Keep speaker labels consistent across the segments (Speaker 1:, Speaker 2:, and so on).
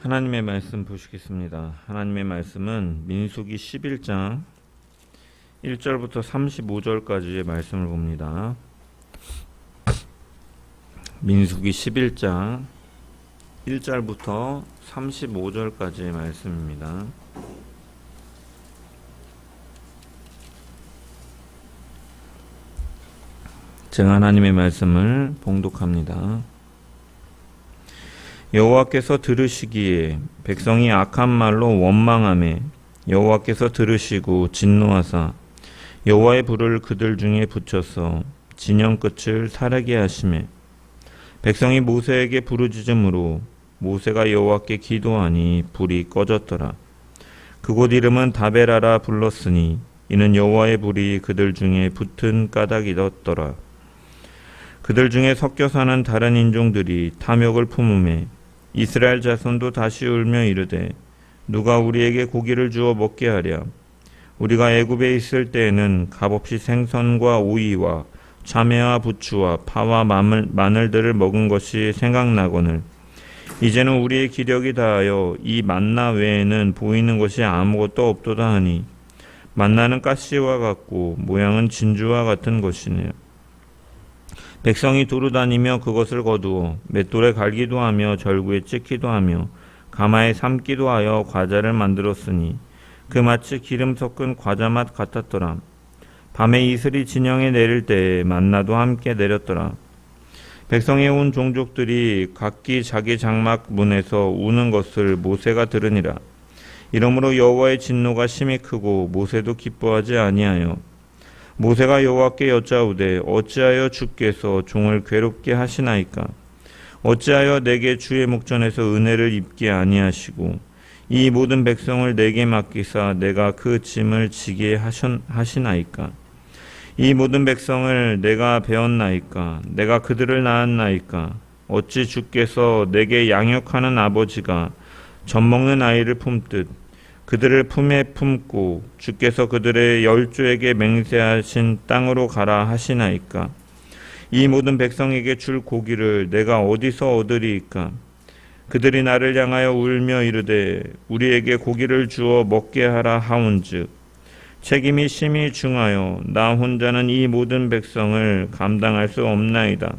Speaker 1: 하나님의 말씀 보시겠습니다. 하나님의 말씀은 민수기 11장 1절부터 35절까지의 말씀을 봅니다. 민수기 11장 1절부터 35절까지의 말씀입니다. 제가 하나님의 말씀을 봉독합니다. 여호와께서 들으시기에 백성이 악한 말로 원망하매 여호와께서 들으시고 진노하사 여호와의 불을 그들 중에 붙여서 진영 끝을 사르게 하시매 백성이 모세에게 부르짖음으로 모세가 여호와께 기도하니 불이 꺼졌더라. 그곳 이름은 다베라라 불렀으니 이는 여호와의 불이 그들 중에 붙은 까닭이었더라. 그들 중에 섞여 사는 다른 인종들이 탐욕을 품음에 이스라엘 자손도 다시 울며 이르되 누가 우리에게 고기를 주어 먹게 하랴. 우리가 애굽에 있을 때에는 값없이 생선과 오이와 자매와 부추와 파와 마늘들을 먹은 것이 생각나거늘 이제는 우리의 기력이 다하여 이 만나 외에는 보이는 것이 아무것도 없도다 하니 만나는 가시와 같고 모양은 진주와 같은 것이네요. 백성이 두루 다니며 그것을 거두어 맷돌에 갈기도 하며 절구에 찍기도 하며 가마에 삶기도 하여 과자를 만들었으니 그 마치 기름 섞은 과자 맛 같았더라. 밤에 이슬이 진영에 내릴 때에 만나도 함께 내렸더라. 백성에 온 종족들이 각기 자기 장막 문에서 우는 것을 모세가 들으니라. 이러므로 여호와의 진노가 심히 크고 모세도 기뻐하지 아니하여 모세가 여호와께 여짜오되 어찌하여 주께서 종을 괴롭게 하시나이까? 어찌하여 내게 주의 목전에서 은혜를 입게 아니하시고 이 모든 백성을 내게 맡기사 내가 그 짐을 지게 하시나이까? 이 모든 백성을 내가 배웠나이까? 내가 그들을 낳았나이까? 어찌 주께서 내게 양육하는 아버지가 젖먹는 아이를 품듯 그들을 품에 품고 주께서 그들의 열조에게 맹세하신 땅으로 가라 하시나이까? 이 모든 백성에게 줄 고기를 내가 어디서 얻으리이까? 그들이 나를 향하여 울며 이르되 우리에게 고기를 주어 먹게 하라 하온즉 책임이 심히 중하여 나 혼자는 이 모든 백성을 감당할 수 없나이다.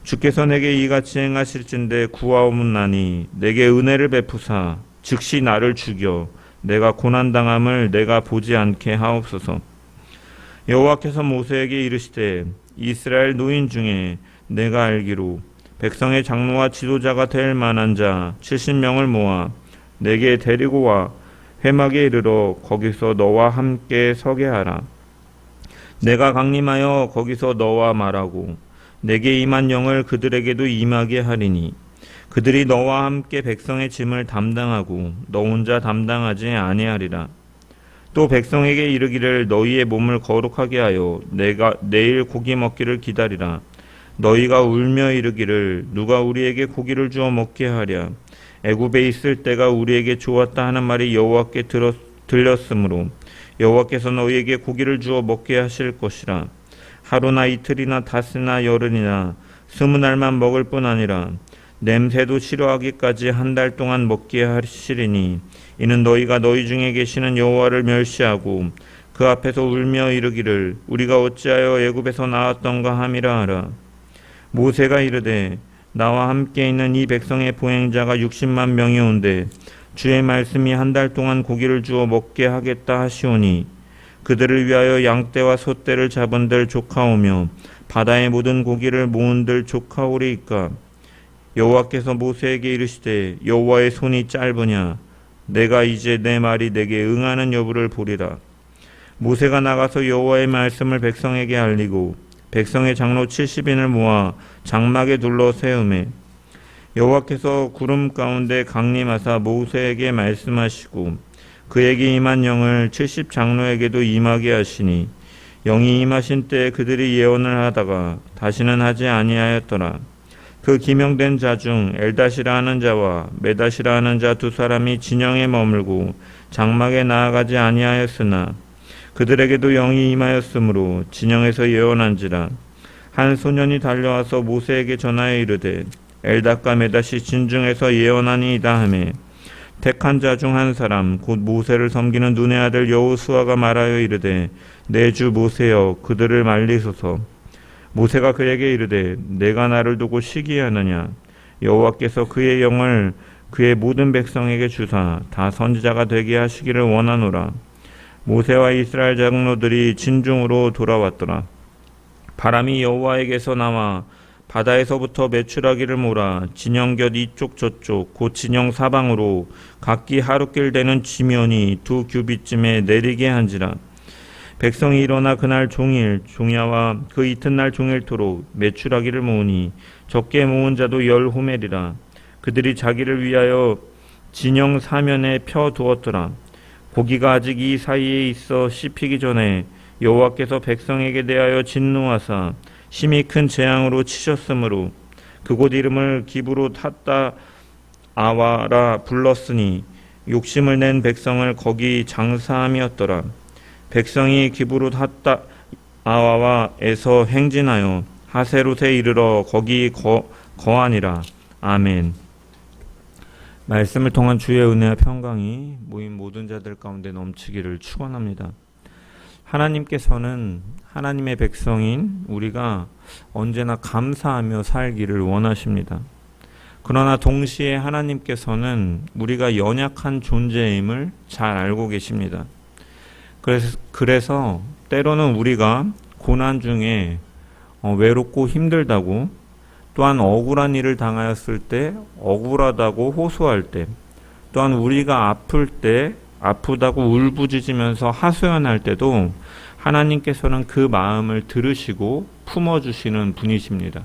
Speaker 1: 주께서 내게 이같이 행하실진대 구하옵나니 내게 은혜를 베푸사 즉시 나를 죽여 내가 고난당함을 내가 보지 않게 하옵소서. 여호와께서 모세에게 이르시되 이스라엘 노인 중에 내가 알기로 백성의 장로와 지도자가 될 만한 자 70명을 모아 내게 데리고 와 회막에 이르러 거기서 너와 함께 서게 하라. 내가 강림하여 거기서 너와 말하고 내게 임한 영을 그들에게도 임하게 하리니 그들이 너와 함께 백성의 짐을 담당하고 너 혼자 담당하지 아니하리라. 또 백성에게 이르기를 너희의 몸을 거룩하게 하여 내가 내일 고기 먹기를 기다리라. 너희가 울며 이르기를 누가 우리에게 고기를 주어 먹게 하랴. 애굽에 있을 때가 우리에게 좋았다 하는 말이 여호와께 들렸으므로 여호와께서 너희에게 고기를 주어 먹게 하실 것이라. 하루나 이틀이나 닷새나 열흘이나 20날만 먹을 뿐 아니라 냄새도 싫어하기까지 한 달 동안 먹게 하시리니 이는 너희가 너희 중에 계시는 여호와를 멸시하고 그 앞에서 울며 이르기를 우리가 어찌하여 애굽에서 나왔던가 함이라 하라. 모세가 이르되 나와 함께 있는 이 백성의 보행자가 60만 명이 온데 주의 말씀이 한 달 동안 고기를 주어 먹게 하겠다 하시오니 그들을 위하여 양떼와 소떼를 잡은들 조카오며 바다의 모든 고기를 모은들 조카오리이까? 여호와께서 모세에게 이르시되 여호와의 손이 짧으냐? 내가 이제 내 말이 내게 응하는 여부를 보리라. 모세가 나가서 여호와의 말씀을 백성에게 알리고 백성의 장로 70인을 모아 장막에 둘러 세우매 여호와께서 구름 가운데 강림하사 모세에게 말씀하시고 그에게 임한 영을 70장로에게도 임하게 하시니 영이 임하신 때에 그들이 예언을 하다가 다시는 하지 아니하였더라. 그 기명된 자 중 엘다시라 하는 자와 메다시라 하는 자 두 사람이 진영에 머물고 장막에 나아가지 아니하였으나 그들에게도 영이 임하였으므로 진영에서 예언한지라. 한 소년이 달려와서 모세에게 전하여 이르되 엘닷과 메닷이 진중에서 예언하니이다 하매 택한 자 중 한 사람 곧 모세를 섬기는 눈의 아들 여호수아가 말하여 이르되 내 주 모세여 그들을 말리소서. 모세가 그에게 이르되 내가 나를 두고 시기하느냐. 여호와께서 그의 영을 그의 모든 백성에게 주사 다 선지자가 되게 하시기를 원하노라. 모세와 이스라엘 장로들이 진중으로 돌아왔더라. 바람이 여호와에게서 나와 바다에서부터 메추라기를 몰아 진영 곁 이쪽 저쪽 곧 진영 사방으로 각기 하루길 되는 지면이 2규빗쯤에 내리게 한지라. 백성이 일어나 그날 종일 종야와 그 이튿날 종일토록 메추라기를 모으니 적게 모은 자도 10호멜이라. 그들이 자기를 위하여 진영 사면에 펴 두었더라. 고기가 아직 이 사이에 있어 씹히기 전에 여호와께서 백성에게 대하여 진노하사 심히 큰 재앙으로 치셨으므로 그곳 이름을 기브로 탔다 아와라 불렀으니 욕심을 낸 백성을 거기 장사함이었더라. 백성이 기브로 탔다 아와와에서 행진하여 하세롯에 이르러 거기 거하니라. 아멘. 말씀을 통한 주의 은혜와 평강이 모인 모든 자들 가운데 넘치기를 축원합니다. 하나님께서는 하나님의 백성인 우리가 언제나 감사하며 살기를 원하십니다. 그러나 동시에 하나님께서는 우리가 연약한 존재임을 잘 알고 계십니다. 그래서 때로는 우리가 고난 중에 외롭고 힘들다고, 또한 억울한 일을 당하였을 때 억울하다고 호소할 때, 또한 우리가 아플 때 아프다고 울부짖으면서 하소연할 때도 하나님께서는 그 마음을 들으시고 품어주시는 분이십니다.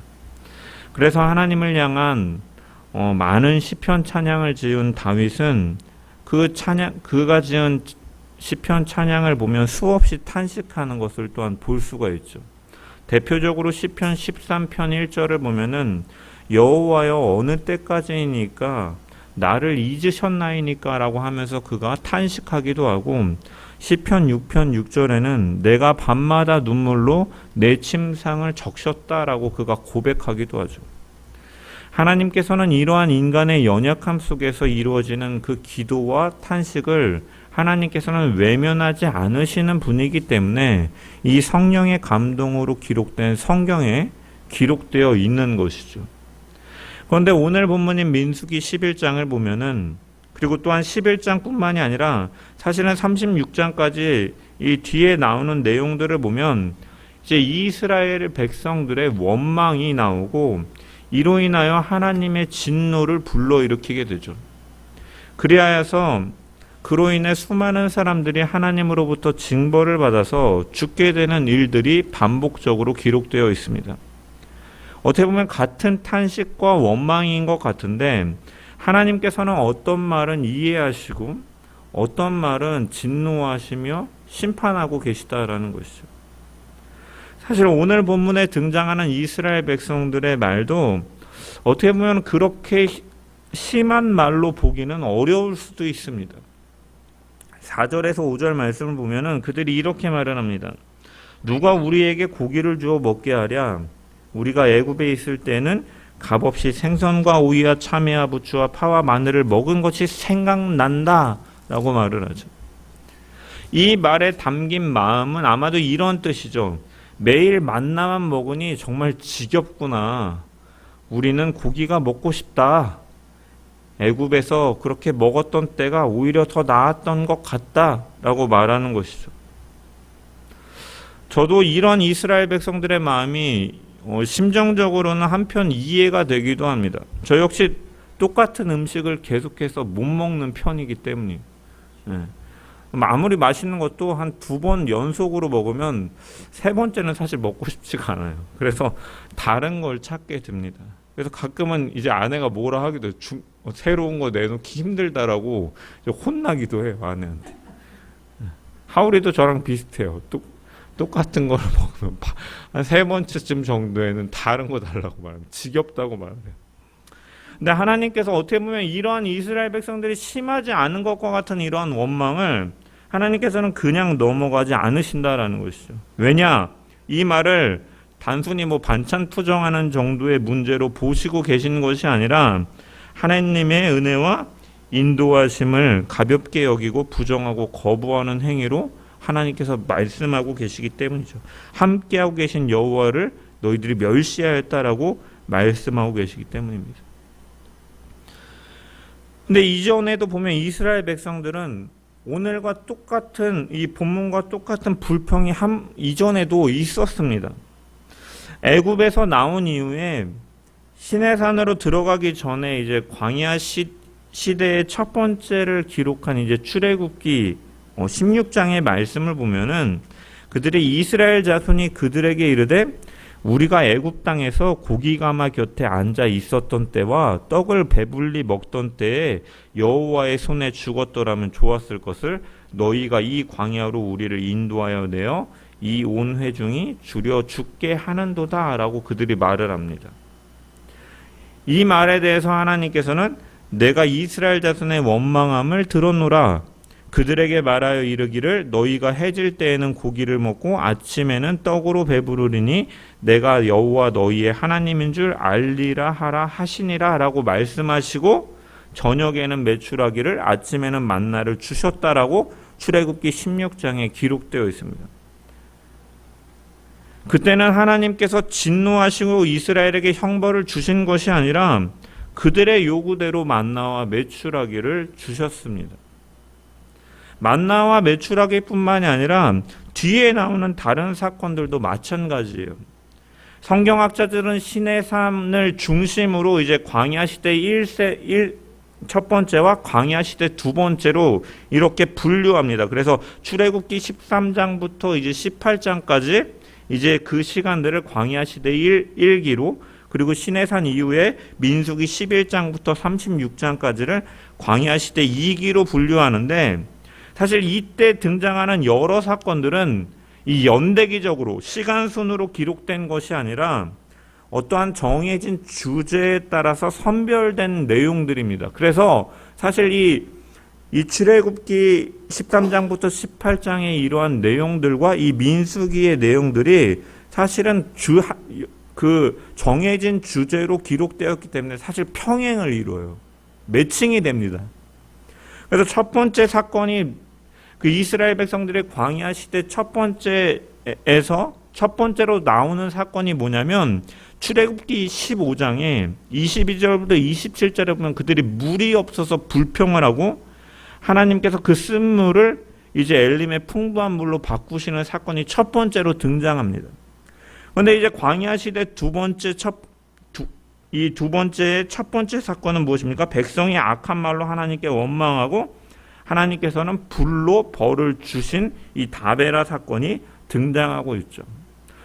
Speaker 1: 그래서 하나님을 향한 많은 시편 찬양을 지은 다윗은 그가 지은 시편 찬양을 보면 수없이 탄식하는 것을 또한 볼 수가 있죠. 대표적으로 시편 13편 1절을 보면은 여호와여 어느 때까지이니까 나를 잊으셨나이니까 라고 하면서 그가 탄식하기도 하고, 시편 6편 6절에는 내가 밤마다 눈물로 내 침상을 적셨다라고 그가 고백하기도 하죠. 하나님께서는 이러한 인간의 연약함 속에서 이루어지는 그 기도와 탄식을 하나님께서는 외면하지 않으시는 분이기 때문에 이 성령의 감동으로 기록된 성경에 기록되어 있는 것이죠. 그런데 오늘 본문인 민수기 11장을 보면은, 그리고 또한 11장뿐만이 아니라 사실은 36장까지 이 뒤에 나오는 내용들을 보면 이제 이스라엘 백성들의 원망이 나오고 이로 인하여 하나님의 진노를 불러일으키게 되죠. 그리하여서 그로 인해 수많은 사람들이 하나님으로부터 징벌을 받아서 죽게 되는 일들이 반복적으로 기록되어 있습니다. 어떻게 보면 같은 탄식과 원망인 것 같은데 하나님께서는 어떤 말은 이해하시고 어떤 말은 진노하시며 심판하고 계시다라는 것이죠. 사실 오늘 본문에 등장하는 이스라엘 백성들의 말도 어떻게 보면 그렇게 심한 말로 보기는 어려울 수도 있습니다. 4절에서 5절 말씀을 보면은 그들이 이렇게 말을 합니다. 누가 우리에게 고기를 주어 먹게 하랴? 우리가 애굽에 있을 때는 값없이 생선과 오이와 참외와 부추와 파와 마늘을 먹은 것이 생각난다 라고 말을 하죠. 이 말에 담긴 마음은 아마도 이런 뜻이죠. 매일 만나만 먹으니 정말 지겹구나. 우리는 고기가 먹고 싶다. 애굽에서 그렇게 먹었던 때가 오히려 더 나았던 것 같다 라고 말하는 것이죠. 저도 이런 이스라엘 백성들의 마음이 심정적으로는 한편 이해가 되기도 합니다. 저 역시 똑같은 음식을 계속해서 못 먹는 편이기 때문이에요. 아무리 맛있는 것도 한 2번 연속으로 먹으면 3번째는 사실 먹고 싶지가 않아요. 그래서 다른 걸 찾게 됩니다. 그래서 가끔은 이제 아내가 뭐라 하기도 해요. 새로운 거 내놓기 힘들다라고 혼나기도 해요, 아내한테. 하울이도 저랑 비슷해요. 똑같은 걸 먹으면 한 3번째쯤 정도에는 다른 거 달라고 말합니다. 지겹다고 말해요. 근데 하나님께서 어떻게 보면 이러한 이스라엘 백성들이 심하지 않은 것과 같은 이러한 원망을 하나님께서는 그냥 넘어가지 않으신다라는 것이죠. 왜냐? 이 말을 단순히 뭐 반찬 투정하는 정도의 문제로 보시고 계신 것이 아니라 하나님의 은혜와 인도하심을 가볍게 여기고 부정하고 거부하는 행위로 하나님께서 말씀하고 계시기 때문이죠. 함께하고 계신 여호와를 너희들이 멸시하였다라고 말씀하고 계시기 때문입니다. 근데 이전에도 보면 이스라엘 백성들은 오늘과 똑같은 이 본문과 똑같은 불평이 이전에도 있었습니다. 애굽에서 나온 이후에 시내산으로 들어가기 전에 이제 광야 시대의 첫 번째를 기록한 이제 출애굽기 16장의 말씀을 보면은 그들이 이스라엘 자손이 그들에게 이르되 우리가 애굽 땅에서 고기가마 곁에 앉아 있었던 때와 떡을 배불리 먹던 때에 여호와의 손에 죽었더라면 좋았을 것을 너희가 이 광야로 우리를 인도하여 내어 이 온 회중이 줄여 죽게 하는도다라고 그들이 말을 합니다. 이 말에 대해서 하나님께서는 내가 이스라엘 자손의 원망함을 들었노라. 그들에게 말하여 이르기를 너희가 해질 때에는 고기를 먹고 아침에는 떡으로 배부르리니 내가 여호와 너희의 하나님인 줄 알리라 하라 하시니라 라고 말씀하시고 저녁에는 메추라기를 아침에는 만나를 주셨다라고 출애굽기 16장에 기록되어 있습니다. 그때는 하나님께서 진노하시고 이스라엘에게 형벌을 주신 것이 아니라 그들의 요구대로 만나와 메추라기를 주셨습니다. 만나와 메추라기뿐만이 아니라 뒤에 나오는 다른 사건들도 마찬가지예요. 성경학자들은 시내산을 중심으로 이제 광야 시대 첫 번째와 광야 시대 두 번째로 이렇게 분류합니다. 그래서 출애굽기 13장부터 이제 18장까지 이제 그 시간들을 광야 시대 1기로, 그리고 시내산 이후에 민수기 11장부터 36장까지를 광야 시대 2기로 분류하는데, 사실 이때 등장하는 여러 사건들은 이 연대기적으로 시간 순으로 기록된 것이 아니라 어떠한 정해진 주제에 따라서 선별된 내용들입니다. 그래서 사실 이 출애굽기 13장부터 18장의 이러한 내용들과 이 민수기의 내용들이 사실은 그 정해진 주제로 기록되었기 때문에 사실 평행을 이루어요. 매칭이 됩니다. 그래서 첫 번째 사건이 그 이스라엘 백성들의 광야 시대 첫 번째로 나오는 사건이 뭐냐면 출애굽기 15장에 22절부터 27절에 보면 그들이 물이 없어서 불평을 하고 하나님께서 그 쓴물을 이제 엘림의 풍부한 물로 바꾸시는 사건이 첫 번째로 등장합니다. 그런데 이제 광야 시대 첫 번째 사건은 무엇입니까? 백성이 악한 말로 하나님께 원망하고 하나님께서는 불로 벌을 주신 이 다베라 사건이 등장하고 있죠.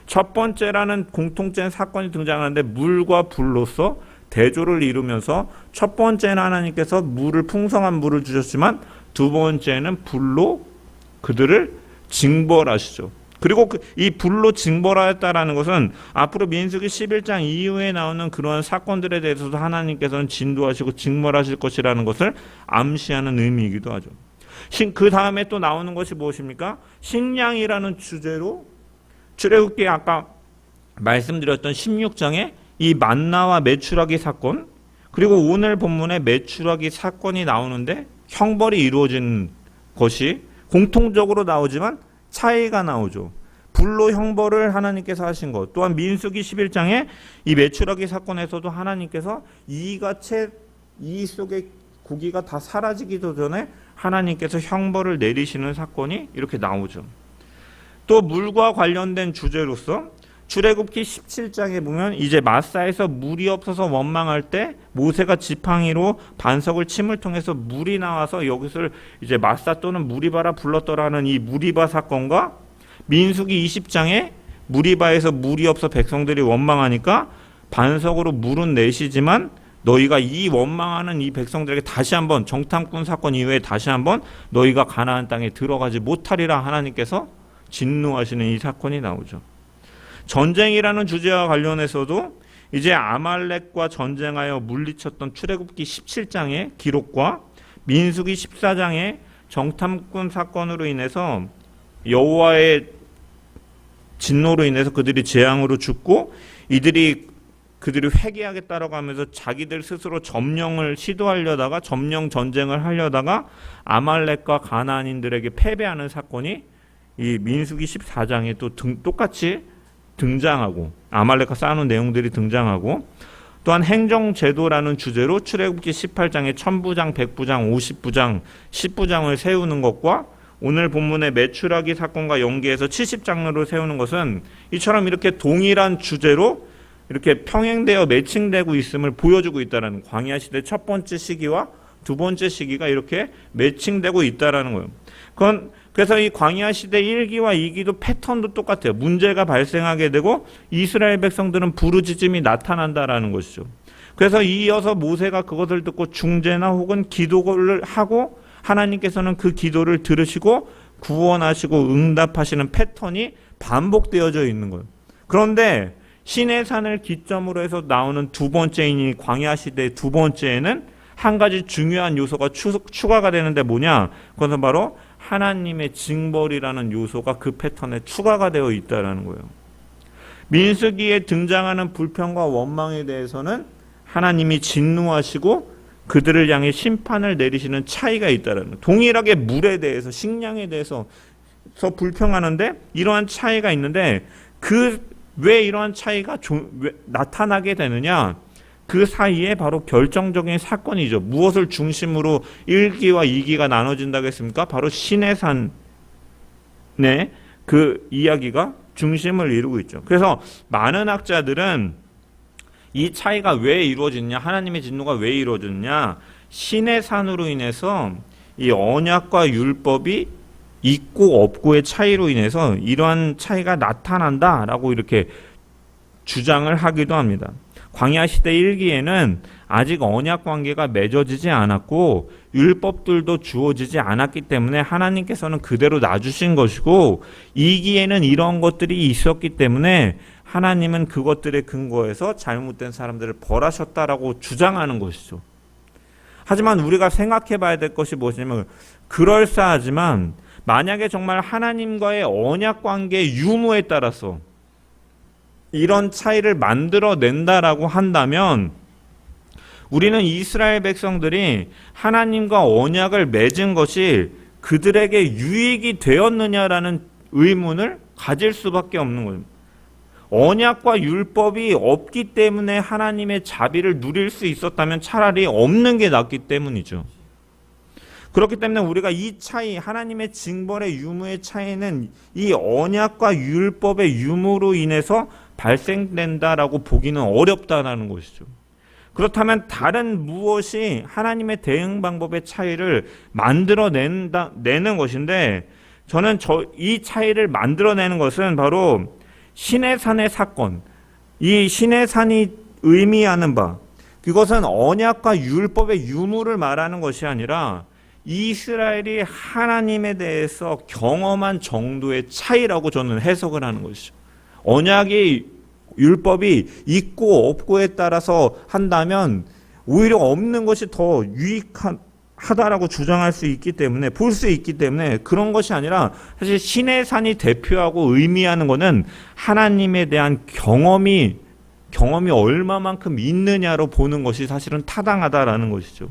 Speaker 1: 첫 번째라는 공통된 사건이 등장하는데 물과 불로서 대조를 이루면서 첫 번째는 하나님께서 풍성한 물을 주셨지만 두 번째는 불로 그들을 징벌하시죠. 그리고 이 불로 징벌하였다라는 것은 앞으로 민수기 11장 이후에 나오는 그러한 사건들에 대해서도 하나님께서는 진도하시고 징벌하실 것이라는 것을 암시하는 의미이기도 하죠. 그 다음에 또 나오는 것이 무엇입니까? 식량이라는 주제로 출애굽기 아까 말씀드렸던 16장에 이 만나와 메추라기 사건, 그리고 오늘 본문에 메추라기 사건이 나오는데 형벌이 이루어진 것이 공통적으로 나오지만 차이가 나오죠. 불로 형벌을 하나님께서 하신 것, 또한 민수기 11장에 이 메추라기 사건에서도 하나님께서 이 속에 고기가 다 사라지기도 전에 하나님께서 형벌을 내리시는 사건이 이렇게 나오죠. 또 물과 관련된 주제로서 출애굽기 17장에 보면 이제 마사에서 물이 없어서 원망할 때 모세가 지팡이로 반석을 침을 통해서 물이 나와서 여기서 이제 마사 또는 무리바라 불렀더라는 이 무리바 사건과 민수기 20장에 무리바에서 물이 없어 백성들이 원망하니까 반석으로 물은 내시지만 너희가 이 원망하는 이 백성들에게 다시 한번 정탐꾼 사건 이후에 다시 한번 너희가 가나안 땅에 들어가지 못하리라 하나님께서 진노하시는 이 사건이 나오죠. 전쟁이라는 주제와 관련해서도 이제 아말렉과 전쟁하여 물리쳤던 출애굽기 17장의 기록과 민수기 14장의 정탐꾼 사건으로 인해서 여호와의 진노로 인해서 그들이 재앙으로 죽고 그들이 회개하겠다라고 하면서 자기들 스스로 점령을 시도하려다가 점령 전쟁을 하려다가 아말렉과 가나안인들에게 패배하는 사건이 이 민수기 14장에 또 똑같이 등장하고 아말렉과 싸우는 내용들이 등장하고 또한 행정제도라는 주제로 출애굽기 18장에 천부장, 백부장, 50부장, 10부장을 세우는 것과 오늘 본문의 메추라기 사건과 연계해서 70장로를 세우는 것은 이처럼 이렇게 동일한 주제로 이렇게 평행되어 매칭되고 있음을 보여주고 있다는 광야 시대 첫 번째 시기와 두 번째 시기가 이렇게 매칭되고 있다라는 거예요. 그래서 이 광야 시대 1기와 2기도 패턴도 똑같아요. 문제가 발생하게 되고 이스라엘 백성들은 부르짖음이 나타난다라는 것이죠. 그래서 이어서 모세가 그것을 듣고 중재나 혹은 기도를 하고 하나님께서는 그 기도를 들으시고 구원하시고 응답하시는 패턴이 반복되어져 있는 거예요. 그런데 시내산을 기점으로 해서 나오는 두 번째인 이 광야 시대의 두 번째에는 한 가지 중요한 요소가 추가가 되는데 뭐냐? 그것은 바로 하나님의 징벌이라는 요소가 그 패턴에 추가가 되어 있다는 거예요. 민수기에 등장하는 불평과 원망에 대해서는 하나님이 진노하시고 그들을 향해 심판을 내리시는 차이가 있다는 거예요. 동일하게 물에 대해서 식량에 대해서 불평하는데 이러한 차이가 있는데 왜 이러한 차이가 나타나게 되느냐? 그 사이에 바로 결정적인 사건이죠. 무엇을 중심으로 1기와 2기가 나눠진다고 했습니까? 바로 시내산의 그 이야기가 중심을 이루고 있죠. 그래서 많은 학자들은 이 차이가 왜 이루어지느냐, 하나님의 진노가 왜 이루어지느냐, 시내산으로 인해서 이 언약과 율법이 있고 없고의 차이로 인해서 이러한 차이가 나타난다라고 이렇게 주장을 하기도 합니다. 광야 시대 1기에는 아직 언약 관계가 맺어지지 않았고 율법들도 주어지지 않았기 때문에 하나님께서는 그대로 놔주신 것이고 2기에는 이런 것들이 있었기 때문에 하나님은 그것들에 근거해서 잘못된 사람들을 벌하셨다라고 주장하는 것이죠. 하지만 우리가 생각해 봐야 될 것이 무엇이냐면 그럴싸하지만 만약에 정말 하나님과의 언약 관계의 유무에 따라서 이런 차이를 만들어낸다라고 한다면 우리는 이스라엘 백성들이 하나님과 언약을 맺은 것이 그들에게 유익이 되었느냐라는 의문을 가질 수밖에 없는 거예요. 언약과 율법이 없기 때문에 하나님의 자비를 누릴 수 있었다면 차라리 없는 게 낫기 때문이죠. 그렇기 때문에 우리가 이 차이, 하나님의 징벌의 유무의 차이는 이 언약과 율법의 유무로 인해서 발생된다라고 보기는 어렵다라는 것이죠. 그렇다면 다른 무엇이 하나님의 대응 방법의 차이를 만들어내는 것인데 저는 이 차이를 만들어내는 것은 바로 시내산의 사건, 이 시내산이 의미하는 바 그것은 언약과 율법의 유무를 말하는 것이 아니라 이스라엘이 하나님에 대해서 경험한 정도의 차이라고 저는 해석을 하는 것이죠. 언약이 율법이 있고 없고에 따라서 한다면 오히려 없는 것이 더 유익하다라고 주장할 수 있기 때문에 볼 수 있기 때문에 그런 것이 아니라 사실 시내산이 대표하고 의미하는 것은 하나님에 대한 경험이 얼마만큼 있느냐로 보는 것이 사실은 타당하다라는 것이죠.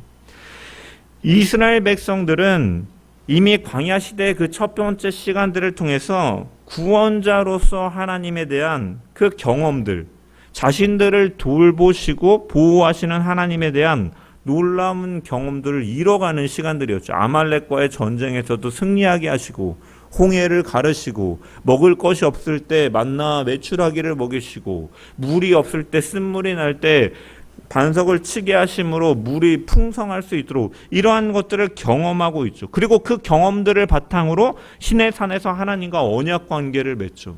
Speaker 1: 이스라엘 백성들은 이미 광야 시대의 그 첫 번째 시간들을 통해서 구원자로서 하나님에 대한 그 경험들, 자신들을 돌보시고 보호하시는 하나님에 대한 놀라운 경험들을 이뤄가는 시간들이었죠. 아말렉과의 전쟁에서도 승리하게 하시고 홍해를 가르시고 먹을 것이 없을 때 만나 메추라기를 먹이시고 물이 없을 때 쓴물이 날 때 반석을 치게 하심으로 물이 풍성할 수 있도록 이러한 것들을 경험하고 있죠. 그리고 그 경험들을 바탕으로 시내산에서 하나님과 언약 관계를 맺죠.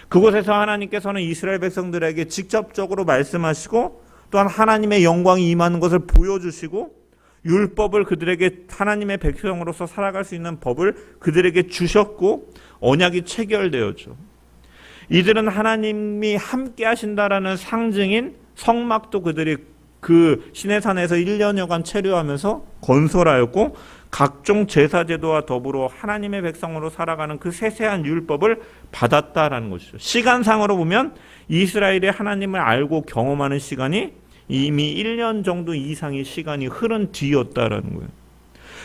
Speaker 1: 그곳에서 하나님께서는 이스라엘 백성들에게 직접적으로 말씀하시고 또한 하나님의 영광이 임하는 것을 보여주시고 율법을 그들에게 하나님의 백성으로서 살아갈 수 있는 법을 그들에게 주셨고 언약이 체결되었죠. 이들은 하나님이 함께 하신다라는 상징인 성막도 그들이 그 시내산에서 1년여간 체류하면서 건설하였고 각종 제사제도와 더불어 하나님의 백성으로 살아가는 그 세세한 율법을 받았다라는 것이죠. 시간상으로 보면 이스라엘이 하나님을 알고 경험하는 시간이 이미 1년 정도 이상의 시간이 흐른 뒤였다라는 거예요.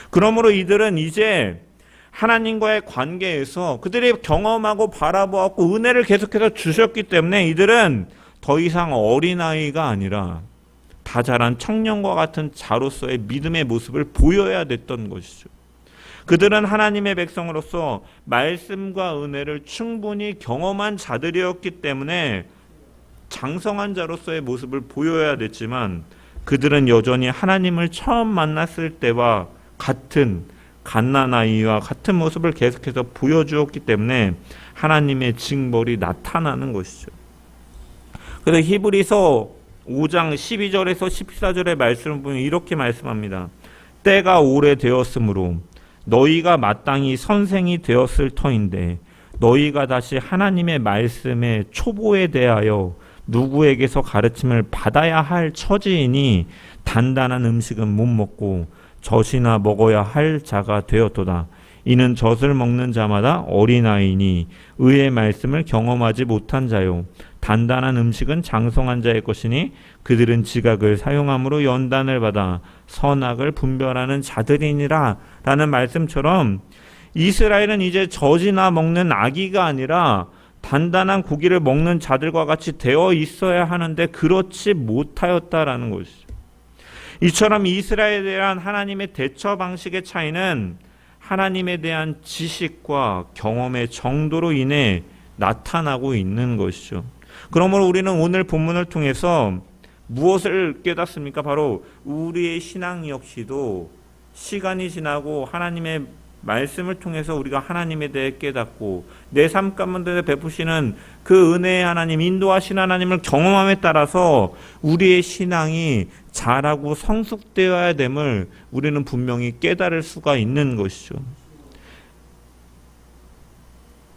Speaker 1: 그러므로 이들은 이제 하나님과의 관계에서 그들이 경험하고 바라보았고 은혜를 계속해서 주셨기 때문에 이들은 더 이상 어린아이가 아니라 다 자란 청년과 같은 자로서의 믿음의 모습을 보여야 됐던 것이죠. 그들은 하나님의 백성으로서 말씀과 은혜를 충분히 경험한 자들이었기 때문에 장성한 자로서의 모습을 보여야 됐지만 그들은 여전히 하나님을 처음 만났을 때와 같은 갓난아이와 같은 모습을 계속해서 보여주었기 때문에 하나님의 징벌이 나타나는 것이죠. 그래서 히브리서 5장 12절에서 14절의 말씀을 보면 이렇게 말씀합니다. 때가 오래되었으므로 너희가 마땅히 선생이 되었을 터인데 너희가 다시 하나님의 말씀의 초보에 대하여 누구에게서 가르침을 받아야 할 처지이니 단단한 음식은 못 먹고 젖이나 먹어야 할 자가 되었도다. 이는 젖을 먹는 자마다 어린아이니 의의 말씀을 경험하지 못한 자요. 단단한 음식은 장성한 자의 것이니 그들은 지각을 사용함으로 연단을 받아 선악을 분별하는 자들이니라 라는 말씀처럼 이스라엘은 이제 젖이나 먹는 아기가 아니라 단단한 고기를 먹는 자들과 같이 되어 있어야 하는데 그렇지 못하였다라는 것이죠. 이처럼 이스라엘에 대한 하나님의 대처 방식의 차이는 하나님에 대한 지식과 경험의 정도로 인해 나타나고 있는 것이죠. 그러므로 우리는 오늘 본문을 통해서 무엇을 깨닫습니까? 바로 우리의 신앙 역시도 시간이 지나고 하나님의 말씀을 통해서 우리가 하나님에 대해 깨닫고 내 삶 가운데 베푸시는 그 은혜의 하나님, 인도하신 하나님을 경험함에 따라서 우리의 신앙이 자라고 성숙되어야 됨을 우리는 분명히 깨달을 수가 있는 것이죠.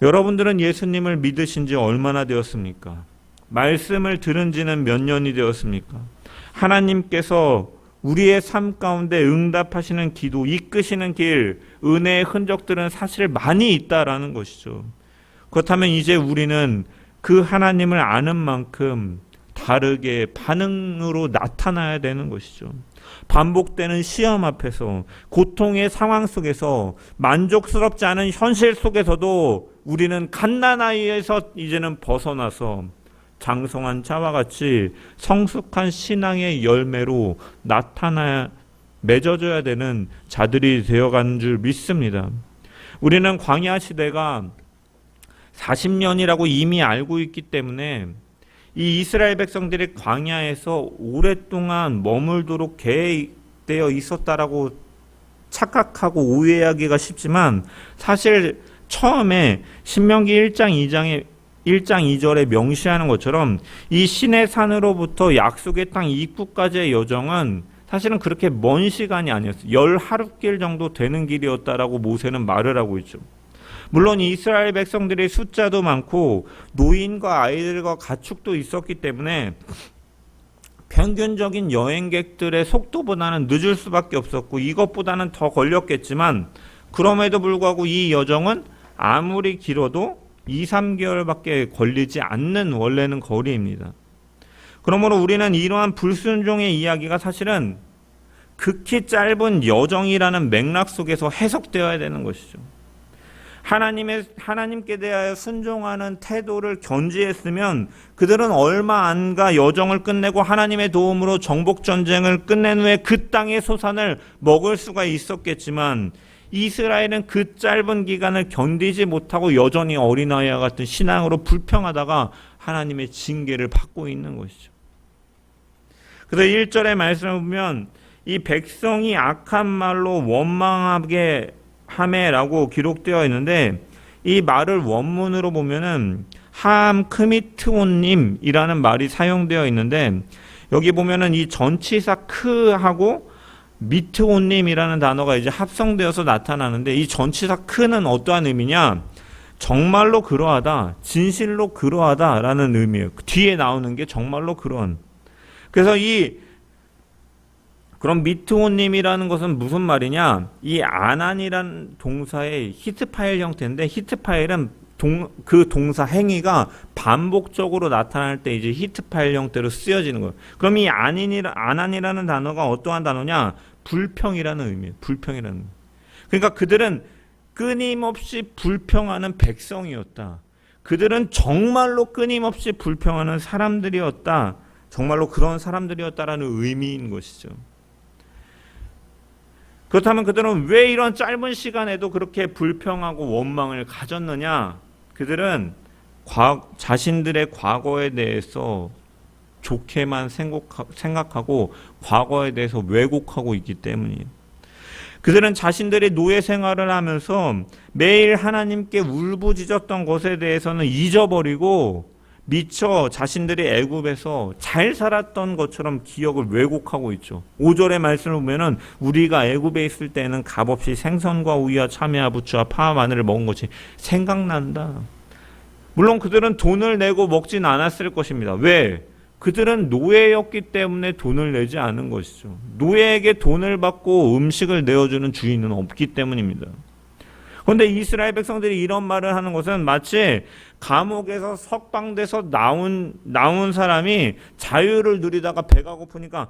Speaker 1: 여러분들은 예수님을 믿으신 지 얼마나 되었습니까? 말씀을 들은 지는 몇 년이 되었습니까? 하나님께서 우리의 삶 가운데 응답하시는 기도, 이끄시는 길, 은혜의 흔적들은 사실 많이 있다라는 것이죠. 그렇다면 이제 우리는 그 하나님을 아는 만큼 다르게 반응으로 나타나야 되는 것이죠. 반복되는 시험 앞에서, 고통의 상황 속에서, 만족스럽지 않은 현실 속에서도 우리는 갓난아이에서 이제는 벗어나서 장성한 자와 같이 성숙한 신앙의 열매로 나타나야 맺어져야 되는 자들이 되어가는 줄 믿습니다. 우리는 광야 시대가 40년이라고 이미 알고 있기 때문에 이 이스라엘 백성들이 광야에서 오랫동안 머물도록 계획되어 있었다라고 착각하고 오해하기가 쉽지만 사실 처음에 신명기 1장 2절에 명시하는 것처럼 이 시내 산으로부터 약속의 땅 입구까지의 여정은 사실은 그렇게 먼 시간이 아니었어요. 10하루길 정도 되는 길이었다라고 모세는 말을 하고 있죠. 물론 이스라엘 백성들의 숫자도 많고 노인과 아이들과 가축도 있었기 때문에 평균적인 여행객들의 속도보다는 늦을 수밖에 없었고 이것보다는 더 걸렸겠지만 그럼에도 불구하고 이 여정은 아무리 길어도 2, 3개월밖에 걸리지 않는 원래는 거리입니다. 그러므로 우리는 이러한 불순종의 이야기가 사실은 극히 짧은 여정이라는 맥락 속에서 해석되어야 되는 것이죠. 하나님께 대하여 순종하는 태도를 견지했으면 그들은 얼마 안 가 여정을 끝내고 하나님의 도움으로 정복전쟁을 끝낸 후에 그 땅의 소산을 먹을 수가 있었겠지만 이스라엘은 그 짧은 기간을 견디지 못하고 여전히 어린아이와 같은 신앙으로 불평하다가 하나님의 징계를 받고 있는 것이죠. 그래서 1절의 말씀을 보면 이 백성이 악한 말로 원망하게 하메라고 기록되어 있는데 이 말을 원문으로 보면은 함 크미트온님이라는 말이 사용되어 있는데 여기 보면은 이 전치사 크하고 미트온님이라는 단어가 이제 합성되어서 나타나는데 이 전치사 크는 어떠한 의미냐? 정말로 그러하다, 진실로 그러하다라는 의미예요. 뒤에 나오는 게 정말로 그러한. 그래서 이 그럼 미트오님이라는 것은 무슨 말이냐? 이 아난이란 동사의 히트파일 형태인데, 히트파일은 그 동사 행위가 반복적으로 나타날 때 이제 히트파일 형태로 쓰여지는 거예요. 그럼 이 아난이라는 단어가 어떠한 단어냐? 불평이라는 의미예요. 불평이라는 의미. 그러니까 그들은 끊임없이 불평하는 백성이었다. 그들은 정말로 끊임없이 불평하는 사람들이었다. 정말로 그런 사람들이었다라는 의미인 것이죠. 그렇다면 그들은 왜 이런 짧은 시간에도 그렇게 불평하고 원망을 가졌느냐? 그들은 자신들의 과거에 대해서 좋게만 생각하고 과거에 대해서 왜곡하고 있기 때문이에요. 그들은 자신들의 노예 생활을 하면서 매일 하나님께 울부짖었던 것에 대해서는 잊어버리고 미처 자신들이 애굽에서 잘 살았던 것처럼 기억을 왜곡하고 있죠. 5절의 말씀을 보면은 우리가 애굽에 있을 때는 값없이 생선과 우유와 참외와 부추와 파와 마늘을 먹은 것이 생각난다. 물론 그들은 돈을 내고 먹진 않았을 것입니다. 왜? 그들은 노예였기 때문에 돈을 내지 않은 것이죠. 노예에게 돈을 받고 음식을 내어주는 주인은 없기 때문입니다. 그런데 이스라엘 백성들이 이런 말을 하는 것은 마치 감옥에서 석방돼서 나온 사람이 자유를 누리다가 배가 고프니까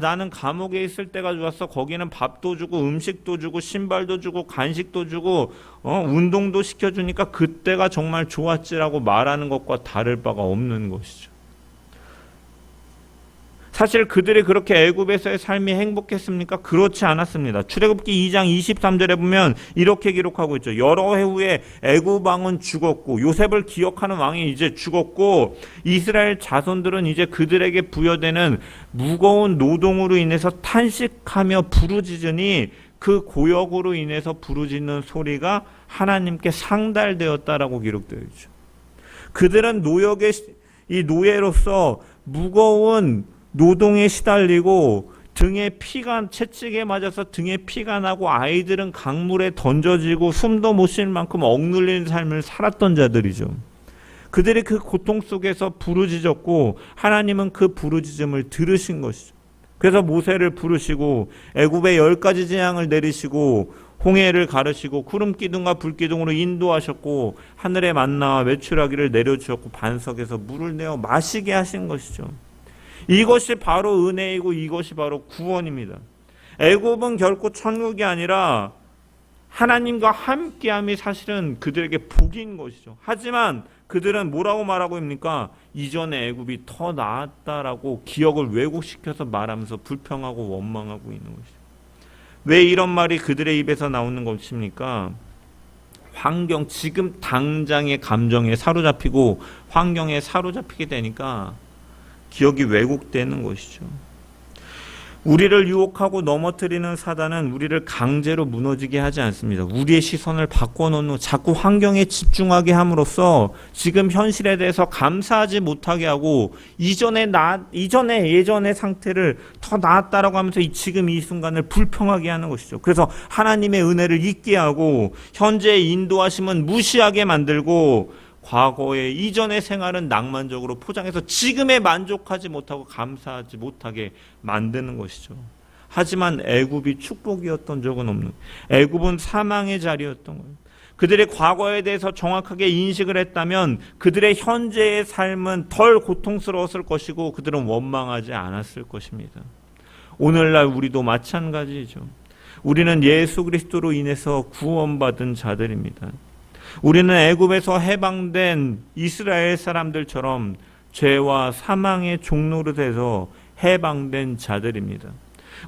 Speaker 1: 나는 감옥에 있을 때가 좋았어. 거기는 밥도 주고 음식도 주고 신발도 주고 간식도 주고 운동도 시켜주니까 그때가 정말 좋았지라고 말하는 것과 다를 바가 없는 것이죠. 사실 그들이 그렇게 애굽에서의 삶이 행복했습니까? 그렇지 않았습니다. 출애굽기 2장 23절에 보면 이렇게 기록하고 있죠. 여러 해 후에 애굽 왕은 죽었고 요셉을 기억하는 왕이 이제 죽었고 이스라엘 자손들은 이제 그들에게 부여되는 무거운 노동으로 인해서 탄식하며 부르짖으니 그 고역으로 인해서 부르짖는 소리가 하나님께 상달되었다라고 기록되어 있죠. 그들은 이 노예로서 무거운 노동에 시달리고 등에 채찍에 맞아서 등에 피가 나고 아이들은 강물에 던져지고 숨도 못 쉴 만큼 억눌린 삶을 살았던 자들이죠. 그들이 그 고통 속에서 부르짖었고 하나님은 그 부르짖음을 들으신 것이죠. 그래서 모세를 부르시고 애굽의 10가지 재앙을 내리시고 홍해를 가르시고 구름 기둥과 불 기둥으로 인도하셨고 하늘의 만나와 메추라기를 내려주셨고 반석에서 물을 내어 마시게 하신 것이죠. 이것이 바로 은혜이고 이것이 바로 구원입니다. 애굽은 결코 천국이 아니라 하나님과 함께함이 사실은 그들에게 복인 것이죠. 하지만 그들은 뭐라고 말하고 있습니까? 이전의 애굽이 더 나았다라고 기억을 왜곡시켜서 말하면서 불평하고 원망하고 있는 것이죠. 왜 이런 말이 그들의 입에서 나오는 것입니까? 지금 당장의 감정에 사로잡히고 환경에 사로잡히게 되니까 기억이 왜곡되는 것이죠. 우리를 유혹하고 넘어뜨리는 사단은 우리를 강제로 무너지게 하지 않습니다. 우리의 시선을 바꿔놓는 자꾸 환경에 집중하게 함으로써 지금 현실에 대해서 감사하지 못하게 하고 예전의 상태를 더 나았다라고 하면서 지금 이 순간을 불평하게 하는 것이죠. 그래서 하나님의 은혜를 잊게 하고 현재의 인도하심은 무시하게 만들고 과거의 이전의 생활은 낭만적으로 포장해서 지금에 만족하지 못하고 감사하지 못하게 만드는 것이죠. 하지만 애굽이 축복이었던 적은 없는, 애굽은 사망의 자리였던 거예요. 그들의 과거에 대해서 정확하게 인식을 했다면 그들의 현재의 삶은 덜 고통스러웠을 것이고 그들은 원망하지 않았을 것입니다. 오늘날 우리도 마찬가지죠. 우리는 예수 그리스도로 인해서 구원받은 자들입니다. 우리는 애굽에서 해방된 이스라엘 사람들처럼 죄와 사망의 종로로 돼서 해방된 자들입니다.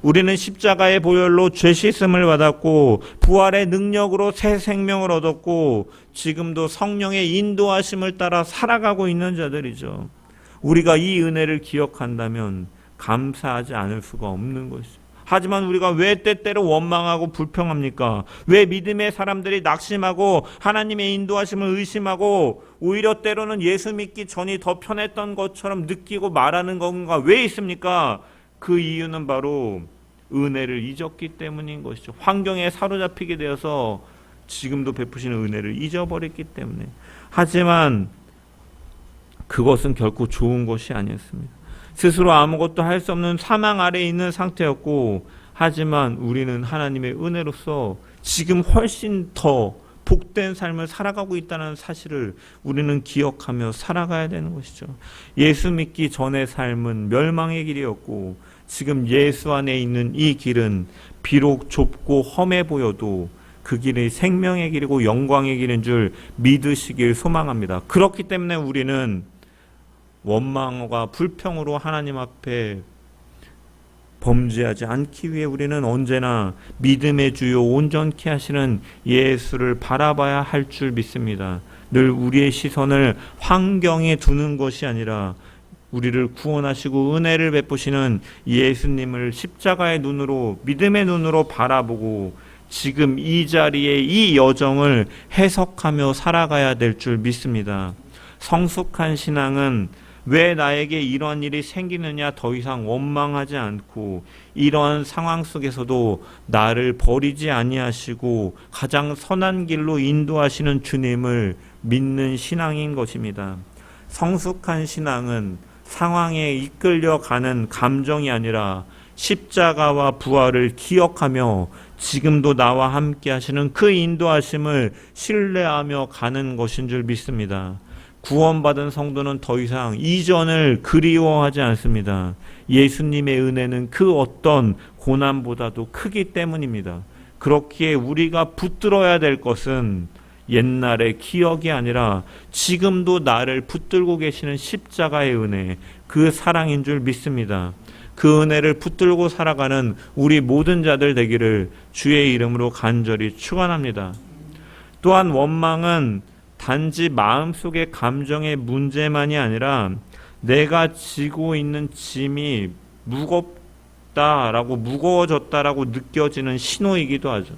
Speaker 1: 우리는 십자가의 보혈로 죄 씻음을 받았고 부활의 능력으로 새 생명을 얻었고 지금도 성령의 인도하심을 따라 살아가고 있는 자들이죠. 우리가 이 은혜를 기억한다면 감사하지 않을 수가 없는 것이죠. 하지만 우리가 왜 때때로 원망하고 불평합니까? 왜 믿음의 사람들이 낙심하고 하나님의 인도하심을 의심하고 오히려 때로는 예수 믿기 전이 더 편했던 것처럼 느끼고 말하는 건가? 왜 있습니까? 그 이유는 바로 은혜를 잊었기 때문인 것이죠. 환경에 사로잡히게 되어서 지금도 베푸시는 은혜를 잊어버렸기 때문에. 하지만 그것은 결코 좋은 것이 아니었습니다. 스스로 아무것도 할 수 없는 사망 아래에 있는 상태였고, 하지만 우리는 하나님의 은혜로서 지금 훨씬 더 복된 삶을 살아가고 있다는 사실을 우리는 기억하며 살아가야 되는 것이죠. 예수 믿기 전의 삶은 멸망의 길이었고, 지금 예수 안에 있는 이 길은 비록 좁고 험해 보여도 그 길이 생명의 길이고 영광의 길인 줄 믿으시길 소망합니다. 그렇기 때문에 우리는 원망과 불평으로 하나님 앞에 범죄하지 않기 위해 우리는 언제나 믿음의 주요 온전케 하시는 예수를 바라봐야 할 줄 믿습니다. 늘 우리의 시선을 환경에 두는 것이 아니라 우리를 구원하시고 은혜를 베푸시는 예수님을 십자가의 눈으로, 믿음의 눈으로 바라보고 지금 이 자리에 이 여정을 해석하며 살아가야 될 줄 믿습니다. 성숙한 신앙은 왜 나에게 이런 일이 생기느냐 더 이상 원망하지 않고, 이러한 상황 속에서도 나를 버리지 아니하시고 가장 선한 길로 인도하시는 주님을 믿는 신앙인 것입니다. 성숙한 신앙은 상황에 이끌려가는 감정이 아니라 십자가와 부활을 기억하며 지금도 나와 함께 하시는 그 인도하심을 신뢰하며 가는 것인 줄 믿습니다. 구원받은 성도는 더 이상 이전을 그리워하지 않습니다. 예수님의 은혜는 그 어떤 고난보다도 크기 때문입니다. 그렇기에 우리가 붙들어야 될 것은 옛날의 기억이 아니라 지금도 나를 붙들고 계시는 십자가의 은혜, 그 사랑인 줄 믿습니다. 그 은혜를 붙들고 살아가는 우리 모든 자들 되기를 주의 이름으로 간절히 축원합니다. 또한 원망은 단지 마음속의 감정의 문제만이 아니라 내가 지고 있는 짐이 무거워졌다라고 느껴지는 신호이기도 하죠.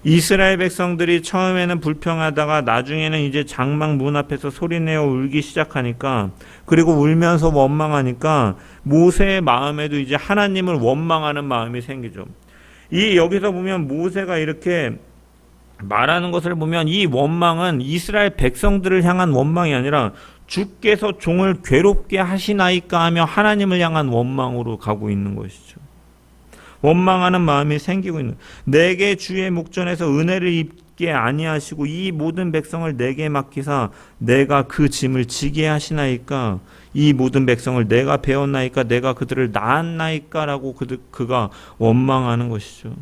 Speaker 1: 이스라엘 백성들이 처음에는 불평하다가 나중에는 이제 장막 문 앞에서 소리내어 울기 시작하니까, 그리고 울면서 원망하니까 모세의 마음에도 이제 하나님을 원망하는 마음이 생기죠. 여기서 보면 모세가 이렇게 말하는 것을 보면 이 원망은 이스라엘 백성들을 향한 원망이 아니라 주께서 종을 괴롭게 하시나이까 하며 하나님을 향한 원망으로 가고 있는 것이죠. 원망하는 마음이 생기고 있는, 내게 주의 목전에서 은혜를 입게 아니하시고 이 모든 백성을 내게 맡기사 내가 그 짐을 지게 하시나이까, 이 모든 백성을 내가 배웠나이까, 내가 그들을 낳았나이까 라고 그가 원망하는 것이죠.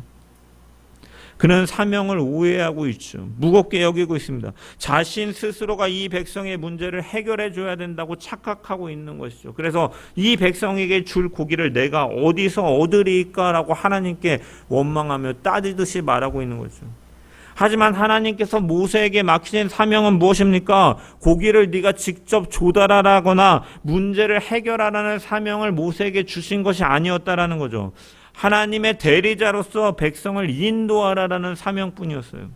Speaker 1: 그는 사명을 오해하고 있죠. 무겁게 여기고 있습니다. 자신 스스로가 이 백성의 문제를 해결해 줘야 된다고 착각하고 있는 것이죠. 그래서 이 백성에게 줄 고기를 내가 어디서 얻으리까라고 하나님께 원망하며 따지듯이 말하고 있는 거죠. 하지만 하나님께서 모세에게 맡기신 사명은 무엇입니까? 고기를 네가 직접 조달하라거나 문제를 해결하라는 사명을 모세에게 주신 것이 아니었다라는 거죠. 하나님의 대리자로서 백성을 인도하라라는 사명뿐이었어요.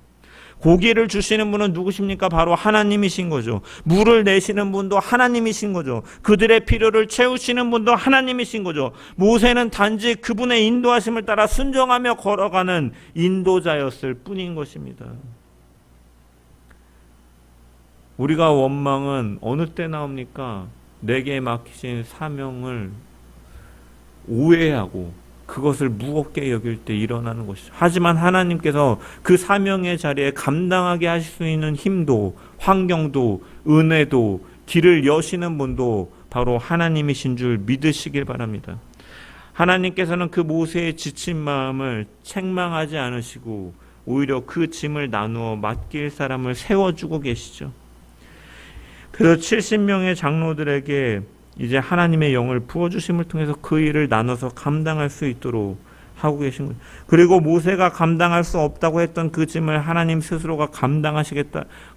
Speaker 1: 고기를 주시는 분은 누구십니까? 바로 하나님이신 거죠. 물을 내시는 분도 하나님이신 거죠. 그들의 필요를 채우시는 분도 하나님이신 거죠. 모세는 단지 그분의 인도하심을 따라 순종하며 걸어가는 인도자였을 뿐인 것입니다. 우리가 원망은 어느 때 나옵니까? 내게 맡기신 사명을 오해하고 그것을 무겁게 여길 때 일어나는 것이죠. 하지만 하나님께서 그 사명의 자리에 감당하게 하실 수 있는 힘도, 환경도, 은혜도, 길을 여시는 분도 바로 하나님이신 줄 믿으시길 바랍니다. 하나님께서는 그 모세의 지친 마음을 책망하지 않으시고 오히려 그 짐을 나누어 맡길 사람을 세워주고 계시죠. 그래서 70명의 장로들에게 이제 하나님의 영을 부어주심을 통해서 그 일을 나눠서 감당할 수 있도록 하고 계신 거예요. 그리고 모세가 감당할 수 없다고 했던 그 짐을 하나님 스스로가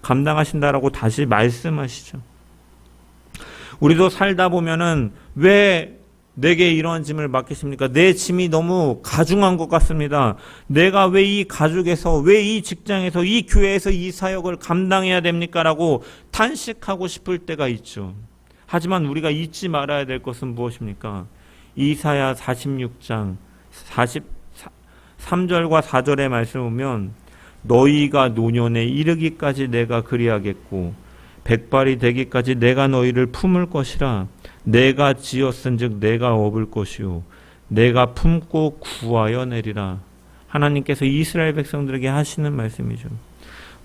Speaker 1: 감당하신다라고 다시 말씀하시죠. 우리도 살다 보면은 왜 내게 이런 짐을 맡기십니까? 내 짐이 너무 가중한 것 같습니다. 내가 왜 이 가족에서, 왜 이 직장에서, 이 교회에서 이 사역을 감당해야 됩니까? 라고 탄식하고 싶을 때가 있죠. 하지만 우리가 잊지 말아야 될 것은 무엇입니까? 이사야 46장 3절과 4절의 말씀을 보면 너희가 노년에 이르기까지 내가 그리하겠고 백발이 되기까지 내가 너희를 품을 것이라 내가 지었은즉 내가 업을 것이요 내가 품고 구하여 내리라. 하나님께서 이스라엘 백성들에게 하시는 말씀이죠.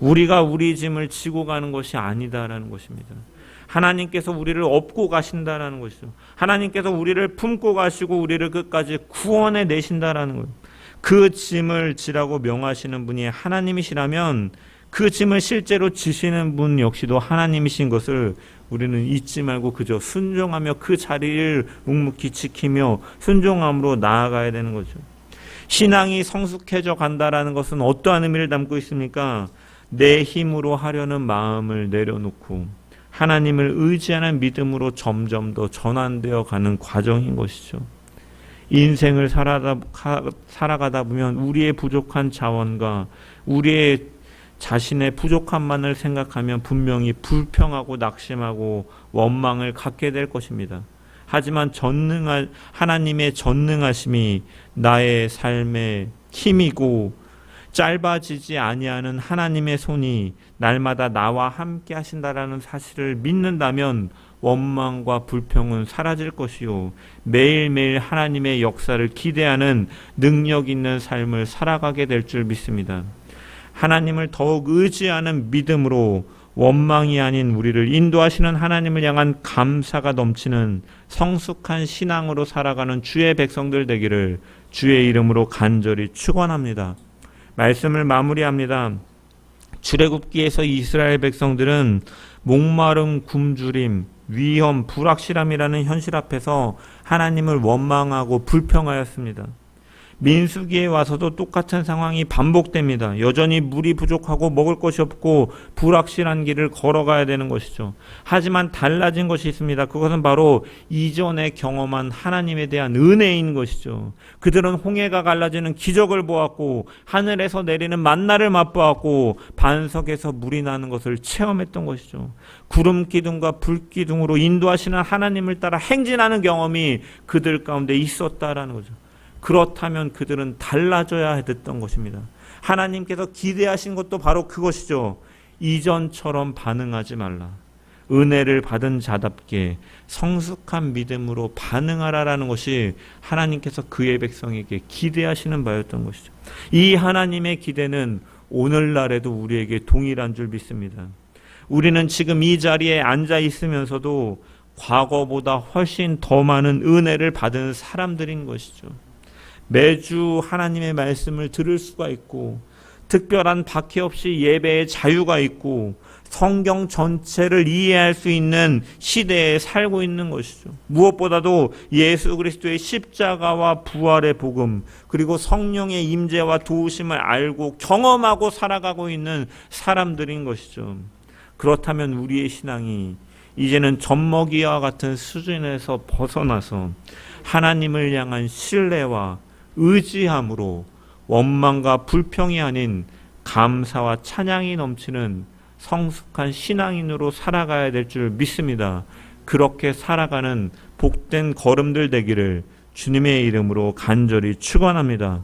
Speaker 1: 우리가 우리 짐을 지고 가는 것이 아니다라는 것입니다. 하나님께서 우리를 업고 가신다라는 것이죠. 하나님께서 우리를 품고 가시고 우리를 끝까지 구원해 내신다라는 거예요. 그 짐을 지라고 명하시는 분이 하나님이시라면 그 짐을 실제로 지시는 분 역시도 하나님이신 것을 우리는 잊지 말고 그저 순종하며 그 자리를 묵묵히 지키며 순종함으로 나아가야 되는 거죠. 신앙이 성숙해져 간다라는 것은 어떠한 의미를 담고 있습니까? 내 힘으로 하려는 마음을 내려놓고 하나님을 의지하는 믿음으로 점점 더 전환되어 가는 과정인 것이죠. 인생을 살아가다 보면 우리의 부족한 자원과 우리의 자신의 부족함만을 생각하면 분명히 불평하고 낙심하고 원망을 갖게 될 것입니다. 하지만 하나님의 전능하심이 나의 삶의 힘이고 짧아지지 아니하는 하나님의 손이 날마다 나와 함께 하신다라는 사실을 믿는다면 원망과 불평은 사라질 것이요 매일매일 하나님의 역사를 기대하는 능력 있는 삶을 살아가게 될 줄 믿습니다. 하나님을 더욱 의지하는 믿음으로 원망이 아닌 우리를 인도하시는 하나님을 향한 감사가 넘치는 성숙한 신앙으로 살아가는 주의 백성들 되기를 주의 이름으로 간절히 축원합니다. 말씀을 마무리합니다. 출애굽기에서 이스라엘 백성들은 목마름, 굶주림, 위험, 불확실함이라는 현실 앞에서 하나님을 원망하고 불평하였습니다. 민수기에 와서도 똑같은 상황이 반복됩니다. 여전히 물이 부족하고 먹을 것이 없고 불확실한 길을 걸어가야 되는 것이죠. 하지만 달라진 것이 있습니다. 그것은 바로 이전에 경험한 하나님에 대한 은혜인 것이죠. 그들은 홍해가 갈라지는 기적을 보았고 하늘에서 내리는 만나를 맛보았고 반석에서 물이 나는 것을 체험했던 것이죠. 구름 기둥과 불 기둥으로 인도하시는 하나님을 따라 행진하는 경험이 그들 가운데 있었다라는 거죠. 그렇다면 그들은 달라져야 했던 것입니다. 하나님께서 기대하신 것도 바로 그것이죠. 이전처럼 반응하지 말라. 은혜를 받은 자답게 성숙한 믿음으로 반응하라라는 것이 하나님께서 그의 백성에게 기대하시는 바였던 것이죠. 이 하나님의 기대는 오늘날에도 우리에게 동일한 줄 믿습니다. 우리는 지금 이 자리에 앉아 있으면서도 과거보다 훨씬 더 많은 은혜를 받은 사람들인 것이죠. 매주 하나님의 말씀을 들을 수가 있고 특별한 박해 없이 예배의 자유가 있고 성경 전체를 이해할 수 있는 시대에 살고 있는 것이죠. 무엇보다도 예수 그리스도의 십자가와 부활의 복음 그리고 성령의 임재와 도우심을 알고 경험하고 살아가고 있는 사람들인 것이죠. 그렇다면 우리의 신앙이 이제는 젖먹이와 같은 수준에서 벗어나서 하나님을 향한 신뢰와 의지함으로 원망과 불평이 아닌 감사와 찬양이 넘치는 성숙한 신앙인으로 살아가야 될 줄 믿습니다. 그렇게 살아가는 복된 걸음들 되기를 주님의 이름으로 간절히 축원합니다.